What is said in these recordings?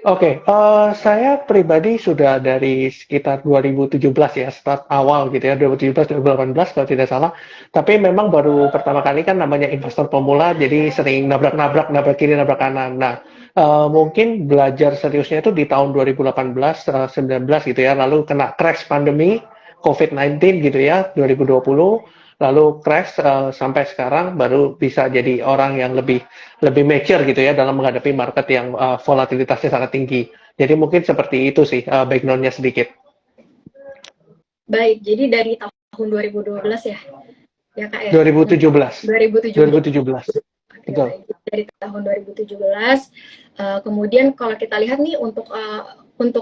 Oke, saya pribadi sudah dari sekitar 2017 ya, start awal gitu ya, 2017, 2018 kalau tidak salah. Tapi memang baru pertama kali kan namanya investor pemula, jadi sering nabrak-nabrak, nabrak kiri, nabrak kanan. Nah, mungkin belajar seriusnya itu di tahun 2018, 19 gitu ya, lalu kena crash pandemi, COVID-19 gitu ya, 2020, lalu crash sampai sekarang baru bisa jadi orang yang lebih lebih mature gitu ya dalam menghadapi market yang volatilitasnya sangat tinggi. Jadi mungkin seperti itu sih backgroundnya sedikit. Baik, jadi dari tahun 2012 ya, ya Kak ya? 2017. 2017. 2017. Oke, Betul. baik. Dari tahun 2017, kemudian kalau kita lihat nih untuk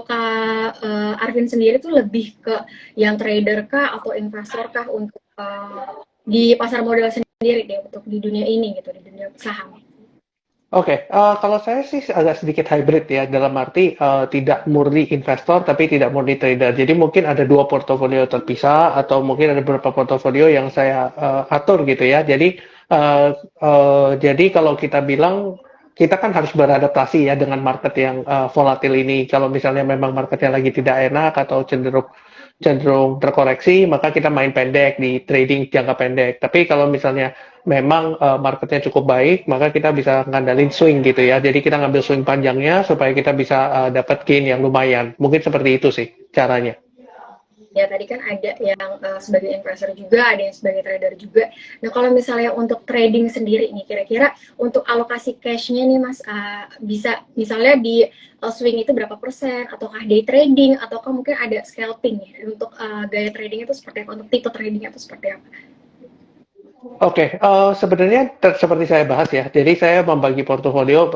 Kak Arvin sendiri tuh lebih ke yang trader kah atau investor kah untuk di pasar modal sendiri deh untuk di dunia ini gitu, di dunia saham. Oke, kalau saya sih agak sedikit hybrid ya, dalam arti tidak murni investor tapi tidak murni trader. Jadi mungkin ada dua portofolio terpisah atau mungkin ada beberapa portofolio yang saya atur gitu ya. Jadi kalau kita bilang kita kan harus beradaptasi ya dengan market yang volatil ini. Kalau misalnya memang marketnya lagi tidak enak atau cenderung cenderung terkoreksi, maka kita main pendek di trading jangka pendek. Tapi kalau misalnya memang marketnya cukup baik, maka kita bisa ngandalin swing gitu ya. Jadi kita ngambil swing panjangnya supaya kita bisa dapat gain yang lumayan. Mungkin seperti itu sih caranya. Ya tadi kan ada yang sebagai investor juga, ada yang sebagai trader juga. Nah kalau misalnya untuk trading sendiri nih, kira-kira untuk alokasi cashnya nih Mas, bisa misalnya di swing itu berapa persen, ataukah day trading, ataukah mungkin ada scalping ya, untuk gaya trading itu seperti apa, untuk tipe trading itu seperti apa? Oke, sebenarnya seperti saya bahas ya, jadi saya membagi portofolio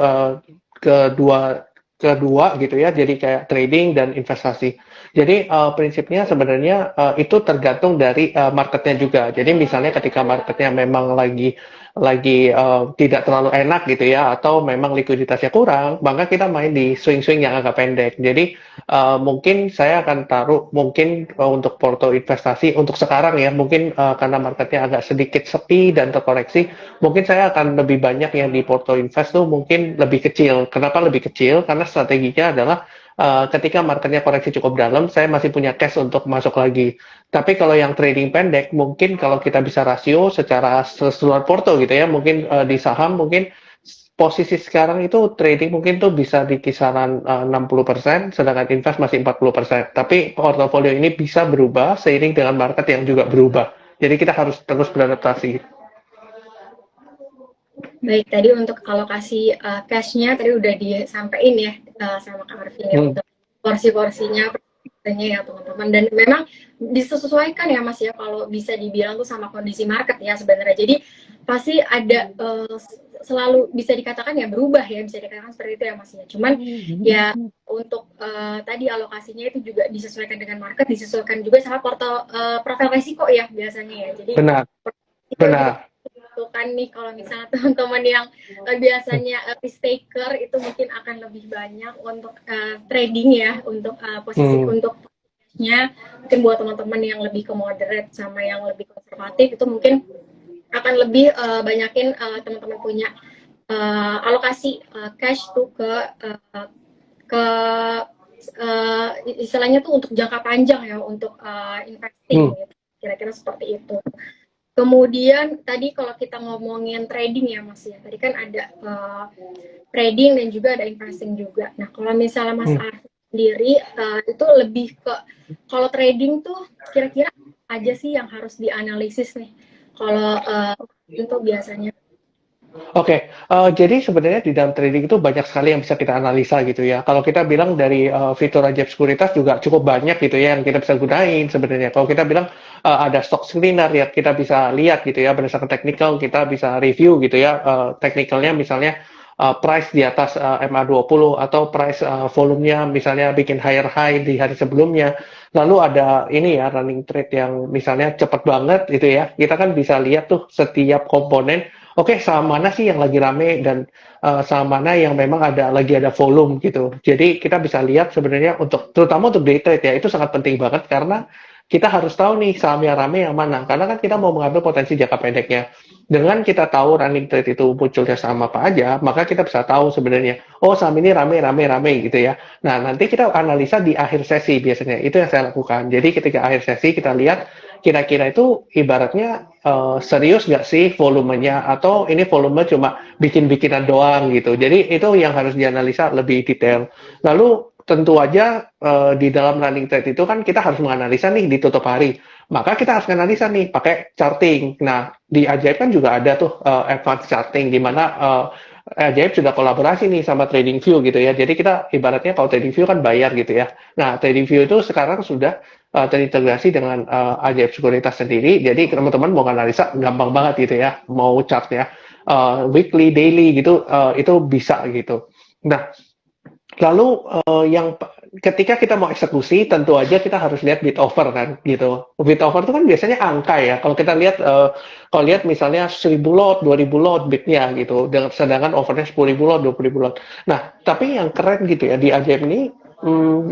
kedua kedua gitu ya, jadi kayak trading dan investasi. Jadi prinsipnya sebenarnya itu tergantung dari marketnya juga. Jadi misalnya ketika marketnya memang lagi tidak terlalu enak gitu ya, atau memang likuiditasnya kurang, maka kita main di swing-swing yang agak pendek. Jadi mungkin saya akan taruh mungkin untuk porto investasi untuk sekarang ya mungkin karena marketnya agak sedikit sepi dan terkoreksi mungkin saya akan lebih banyak yang di porto invest tuh mungkin lebih kecil. Kenapa lebih kecil? Karena strateginya adalah ketika marketnya koreksi cukup dalam, saya masih punya cash untuk masuk lagi. Tapi kalau yang trading pendek, mungkin kalau kita bisa rasio secara keseluruhan porto gitu ya, mungkin di saham mungkin posisi sekarang itu trading mungkin tuh bisa di kisaran 60%, sedangkan invest masih 40%. Tapi portofolio ini bisa berubah seiring dengan market yang juga berubah. Jadi kita harus terus beradaptasi. Baik, tadi untuk alokasi cash-nya tadi udah disampaikan ya sama Kak Arvin ya Hmm, untuk porsi-porsinya ya teman-teman, dan memang disesuaikan ya Mas ya kalau bisa dibilang tuh sama kondisi market ya sebenarnya. Jadi pasti ada selalu bisa dikatakan ya berubah ya, bisa dikatakan seperti itu ya Mas ya. Cuman ya untuk tadi alokasinya itu juga disesuaikan dengan market, disesuaikan juga sama profil resiko ya biasanya ya. Jadi benar, resiko juga benar. tuh kan nih kalau misalnya teman-teman yang biasanya risk taker itu mungkin akan lebih banyak untuk trading ya, untuk posisi Hmm, untuk nya mungkin buat teman-teman yang lebih ke moderate sama yang lebih konservatif itu mungkin akan lebih banyakin teman-teman punya alokasi cash tuh ke istilahnya tuh untuk jangka panjang ya, untuk investing hmm, gitu, kira-kira seperti itu. Kemudian tadi kalau kita ngomongin trading ya Mas ya, tadi kan ada trading dan juga ada investing juga. Nah kalau misalnya Mas hmm. Arfi sendiri itu lebih ke kalau trading tuh kira-kira aja sih yang harus dianalisis nih. Kalau itu biasanya. Oke, jadi sebenarnya di dalam trading itu banyak sekali yang bisa kita analisa gitu ya. Kalau kita bilang dari fitur ajaib sekuritas juga cukup banyak gitu ya yang kita bisa gunain sebenarnya. Kalau kita bilang ada stock screener ya kita bisa lihat gitu ya berdasarkan technical kita bisa review gitu ya. Technicalnya misalnya price di atas MA20 atau price volumenya misalnya bikin higher high di hari sebelumnya. Lalu ada ini ya running trade yang misalnya cepat banget gitu ya. Kita kan bisa lihat tuh setiap komponen. Oke, saham mana sih yang lagi rame dan saham mana yang memang lagi ada volume gitu. Jadi kita bisa lihat sebenarnya untuk terutama untuk day trade ya itu sangat penting banget karena kita harus tahu nih saham yang rame yang mana. Karena kan kita mau mengambil potensi jangka pendeknya. Dengan kita tahu running trade itu munculnya saham apa aja, maka kita bisa tahu sebenarnya, oh saham ini rame gitu ya. Nah, nanti kita analisa di akhir sesi biasanya. Itu yang saya lakukan. Jadi ketika akhir sesi kita lihat kira-kira itu ibaratnya serius nggak sih volumenya, atau ini volume cuma bikin-bikinan doang gitu. Jadi itu yang harus dianalisa lebih detail. Lalu tentu aja di dalam running trade itu kan kita harus menganalisa nih di tutup hari. Maka kita harus analisa nih pakai charting. Nah, di Ajaib kan juga ada tuh advanced charting di mana Ajaib sudah kolaborasi nih sama TradingView gitu ya. Jadi kita ibaratnya kalau TradingView kan bayar gitu ya. Nah, TradingView itu sekarang sudah terintegrasi dengan Ajaib Sekuritas sendiri. Jadi teman-teman mau analisa gampang banget gitu ya. Mau chartnya weekly, daily gitu, itu bisa gitu. Nah, lalu yang ketika kita mau eksekusi, tentu aja kita harus lihat bid offer kan, gitu. Bid offer itu kan biasanya angka ya. Kalau kita lihat, kalau lihat misalnya 1000 lot, 2000 lot bidnya gitu, sedangkan offernya 10.000 lot, 20.000 lot. Nah, tapi yang keren gitu ya di Ajaib ini,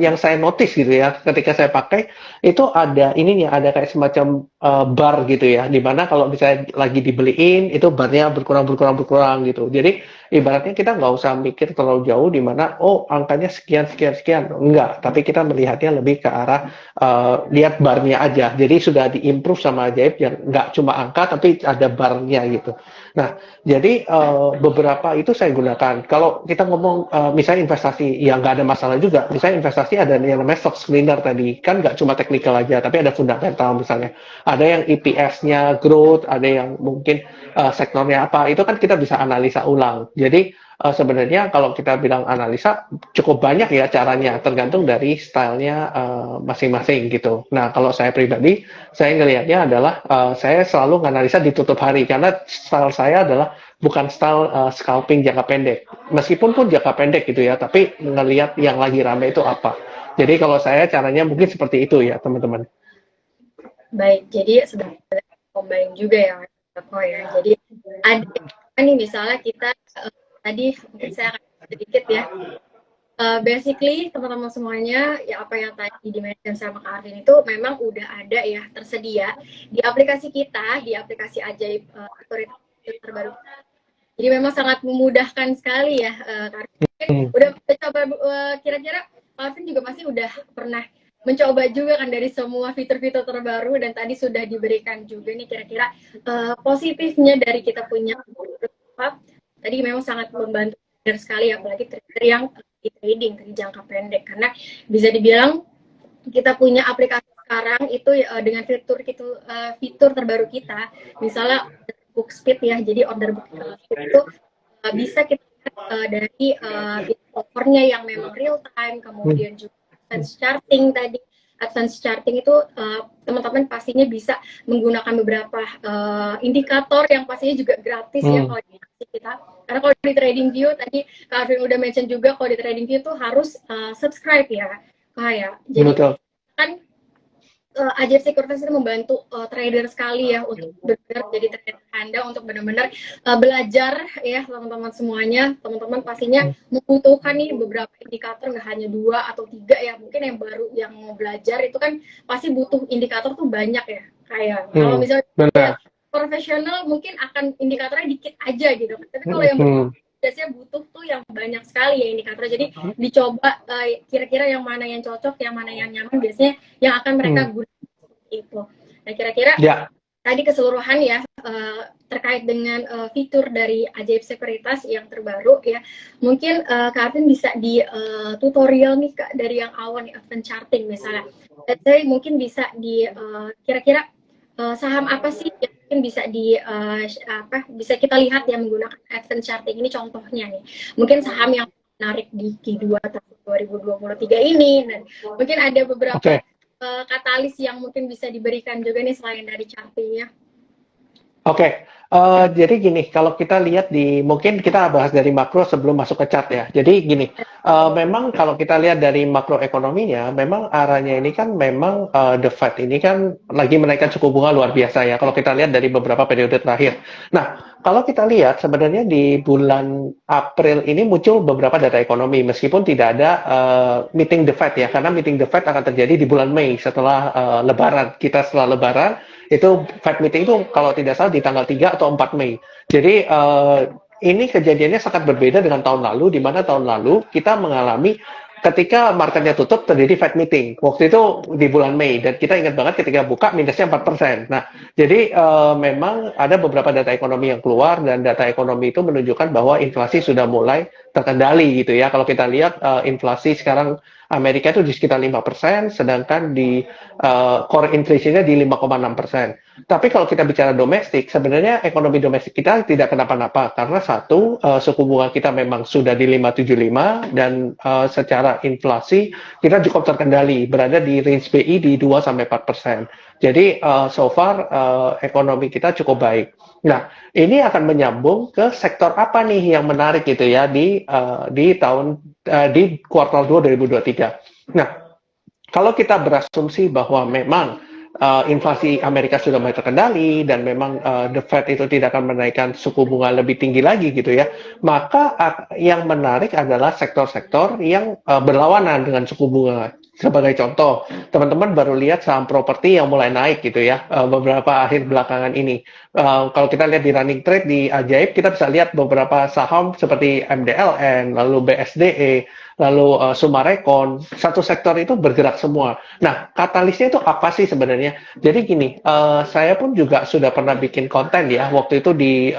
yang saya notice gitu ya, ketika saya pakai itu ada ininya, ada kayak semacam bar gitu ya, dimana kalau misalnya lagi dibeliin itu barnya berkurang gitu. Jadi ibaratnya kita nggak usah mikir terlalu jauh di mana oh angkanya sekian enggak, tapi kita melihatnya lebih ke arah lihat barnya aja. Jadi sudah diimprove sama Ajaib yang nggak cuma angka tapi ada barnya gitu. Nah, jadi beberapa itu saya gunakan. Kalau kita ngomong misalnya investasi yang nggak ada masalah juga, misalnya investasi ada yang namanya stock screener tadi, kan nggak cuma technical aja, tapi ada fundamental misalnya. Ada yang EPS-nya growth, ada yang mungkin sektornya apa, itu kan kita bisa analisa ulang. Jadi sebenarnya kalau kita bilang analisa cukup banyak ya caranya, tergantung dari stylenya masing-masing gitu. Nah kalau saya pribadi, saya ngelihatnya adalah saya selalu menganalisa di tutup hari karena style saya adalah bukan style scalping jangka pendek. Meskipun pun jangka pendek gitu ya, tapi ngelihat yang lagi rame itu apa. Jadi kalau saya caranya mungkin seperti itu ya teman-teman. Baik, jadi sebenarnya combine juga ya, Ko ya. Jadi ada nih misalnya kita tadi mungkin saya akan sedikit ya. Basically teman-teman semuanya ya apa yang tadi di-mention sama Kak Arvin itu memang udah ada ya tersedia di aplikasi kita, di aplikasi Ajaib terbaru. Jadi memang sangat memudahkan sekali ya, Kak Arvin. Udah coba kira-kira Kak Arvin juga pasti udah pernah mencoba juga kan dari semua fitur-fitur terbaru dan tadi sudah diberikan juga nih kira-kira positifnya dari kita punya tadi memang sangat membantu sekali apalagi trader yang di trading di jangka pendek karena bisa dibilang kita punya aplikasi sekarang itu dengan fitur terbaru kita misalnya book speed ya jadi order book itu bisa kita dari offernya yang memang real time kemudian juga advance charting tadi. Advance charting itu teman-teman pastinya bisa menggunakan beberapa indikator yang pastinya juga gratis ya kalau di kita. Karena kalau di TradingView tadi Kak Arvin udah mention juga kalau di TradingView itu harus subscribe ya, Kak ya. Jadi Betul. Kan Ajaib Sekuritas itu membantu trader sekali ya untuk benar jadi trader Anda untuk benar-benar belajar ya teman-teman semuanya. Teman-teman pastinya membutuhkan nih beberapa indikator nggak hanya 2 atau 3 ya. Mungkin yang baru yang mau belajar itu kan pasti butuh indikator tuh banyak ya. Kayak kalau misalnya profesional mungkin akan indikatornya dikit aja gitu. Tapi kalau yang biasanya butuh tuh yang banyak sekali ya indikatornya. Jadi dicoba kira-kira yang mana yang cocok, yang mana yang nyaman biasanya yang akan mereka gunakan itu. Nah kira-kira tadi keseluruhan ya terkait dengan fitur dari Ajaib Sekuritas yang terbaru ya. Mungkin Kak Arvin bisa di tutorial nih Kak dari yang awal nih advance charting misalnya. Let's say mungkin bisa di kira-kira saham apa sih yang mungkin bisa bisa kita lihat ya menggunakan advance charting ini contohnya nih. Mungkin saham yang menarik di Q2 tahun 2023 ini dan mungkin ada beberapa katalis yang mungkin bisa diberikan juga nih selain dari chartingnya. Oke, jadi gini, kalau kita lihat mungkin kita bahas dari makro sebelum masuk ke chart ya. Jadi gini, memang kalau kita lihat dari makroekonominya, memang arahnya ini kan memang the Fed ini kan lagi menaikkan suku bunga luar biasa ya. Kalau kita lihat dari beberapa periode terakhir. Nah, kalau kita lihat sebenarnya di bulan April ini muncul beberapa data ekonomi, meskipun tidak ada meeting the Fed ya, karena meeting the Fed akan terjadi di bulan Mei setelah Lebaran. Kita setelah Lebaran Itu Fed meeting itu kalau tidak salah di tanggal 3 atau 4 Mei. Jadi ini kejadiannya sangat berbeda dengan tahun lalu, di mana tahun lalu kita mengalami ketika marketnya tutup terjadi Fed meeting. Waktu itu di bulan Mei dan kita ingat banget ketika buka minusnya 4%. Nah, jadi memang ada beberapa data ekonomi yang keluar dan data ekonomi itu menunjukkan bahwa inflasi sudah mulai terkendali gitu ya. Kalau kita lihat inflasi sekarang Amerika itu di sekitar 5%, sedangkan di core inflation-nya di 5,6%. Tapi kalau kita bicara domestik, sebenarnya ekonomi domestik kita tidak kenapa-napa karena satu, suku bunga kita memang sudah di 5,75 dan secara inflasi kita cukup terkendali, berada di range BI di 2-4%. Jadi so far ekonomi kita cukup baik. Nah, ini akan menyambung ke sektor apa nih yang menarik gitu ya di kuartal 2 2023. Nah, kalau kita berasumsi bahwa memang inflasi Amerika sudah mulai terkendali dan memang the Fed itu tidak akan menaikkan suku bunga lebih tinggi lagi gitu ya, maka yang menarik adalah sektor-sektor yang berlawanan dengan suku bunga. Sebagai contoh, teman-teman baru lihat saham properti yang mulai naik gitu ya beberapa akhir belakangan ini. Kalau kita lihat di running trade di Ajaib, kita bisa lihat beberapa saham seperti MDLN, lalu BSDE, lalu Sumarekon, satu sektor itu bergerak semua. Nah, katalisnya itu apa sih sebenarnya? Jadi gini, saya pun juga sudah pernah bikin konten ya, waktu itu di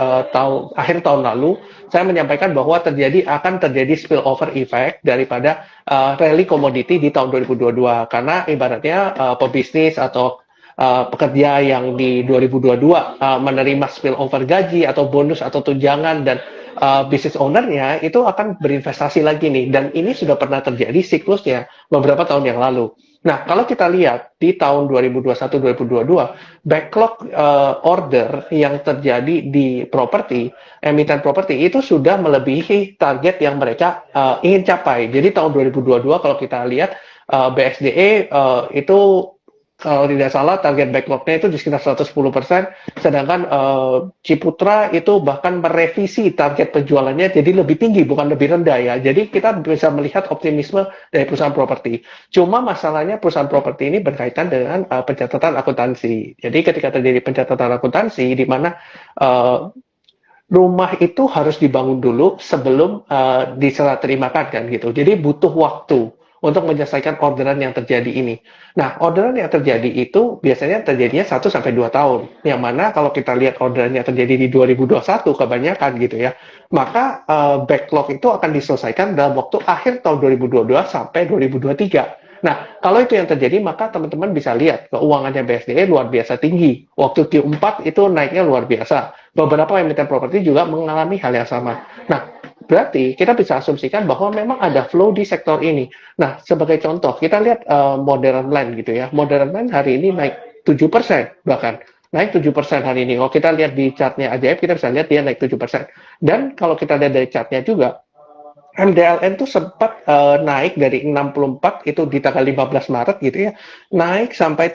akhir tahun lalu, saya menyampaikan bahwa akan terjadi spillover effect daripada rally komoditi di tahun 2022, karena ibaratnya pebisnis atau pekerja yang di 2022 menerima spillover gaji atau bonus atau tunjangan dan business owner-nya itu akan berinvestasi lagi nih, dan ini sudah pernah terjadi siklusnya beberapa tahun yang lalu. Nah, kalau kita lihat di tahun 2021-2022, backlog order yang terjadi di properti, emiten properti itu sudah melebihi target yang mereka ingin capai. Jadi tahun 2022 kalau kita lihat BSDE itu kalau tidak salah target backlog-nya itu di sekitar 110%, sedangkan Ciputra itu bahkan merevisi target penjualannya jadi lebih tinggi, bukan lebih rendah ya. Jadi kita bisa melihat optimisme dari perusahaan properti. Cuma masalahnya perusahaan properti ini berkaitan dengan pencatatan akuntansi. Jadi ketika terjadi pencatatan akuntansi, di mana rumah itu harus dibangun dulu sebelum diserah terimakan kan gitu. Jadi butuh waktu untuk menyelesaikan orderan yang terjadi ini. Nah, orderan yang terjadi itu biasanya terjadinya 1-2 tahun. Yang mana kalau kita lihat orderan yang terjadi di 2021 kebanyakan gitu ya, maka backlog itu akan diselesaikan dalam waktu akhir tahun 2022 sampai 2023. Nah, kalau itu yang terjadi, maka teman-teman bisa lihat keuangannya BSDE luar biasa tinggi. Waktu Q4 itu naiknya luar biasa. Beberapa emiten properti juga mengalami hal yang sama. Nah, berarti kita bisa asumsikan bahwa memang ada flow di sektor ini. Nah, sebagai contoh, kita lihat Modern Land gitu ya. Modern Land hari ini naik 7% bahkan. Naik 7% hari ini. Kalau kita lihat di chartnya Ajaib, kita bisa lihat dia naik 7%. Dan kalau kita lihat dari chartnya juga, MDLN tuh sempat naik dari 64 itu di tanggal 15 Maret gitu ya, naik sampai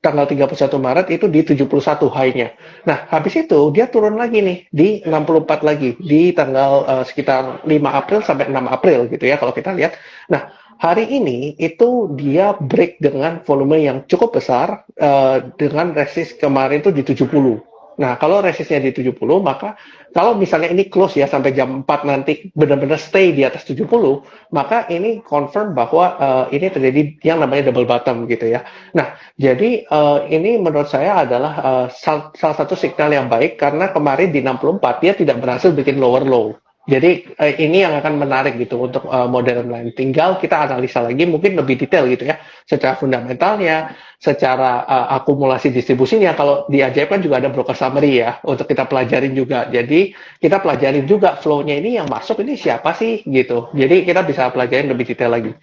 tanggal 31 Maret itu di 71 high-nya. Nah, habis itu dia turun lagi nih di 64 lagi di tanggal sekitar 5 April sampai 6 April gitu ya kalau kita lihat. Nah, hari ini itu dia break dengan volume yang cukup besar dengan resist kemarin itu di 70. Nah, kalau resistnya di 70, maka kalau misalnya ini close ya sampai jam 4 nanti benar-benar stay di atas 70, maka ini confirm bahwa ini terjadi yang namanya double bottom gitu ya. Nah, jadi ini menurut saya adalah salah satu signal yang baik karena kemarin di 64 dia tidak berhasil bikin lower low. Jadi ini yang akan menarik gitu untuk Modern Land. Tinggal kita analisa lagi mungkin lebih detail gitu ya, secara fundamentalnya, secara akumulasi distribusinya. Kalau di Ajaib kan juga ada broker summary ya untuk kita pelajarin juga. Jadi kita pelajarin juga flow-nya ini yang masuk ini siapa sih gitu. Jadi kita bisa pelajarin lebih detail lagi.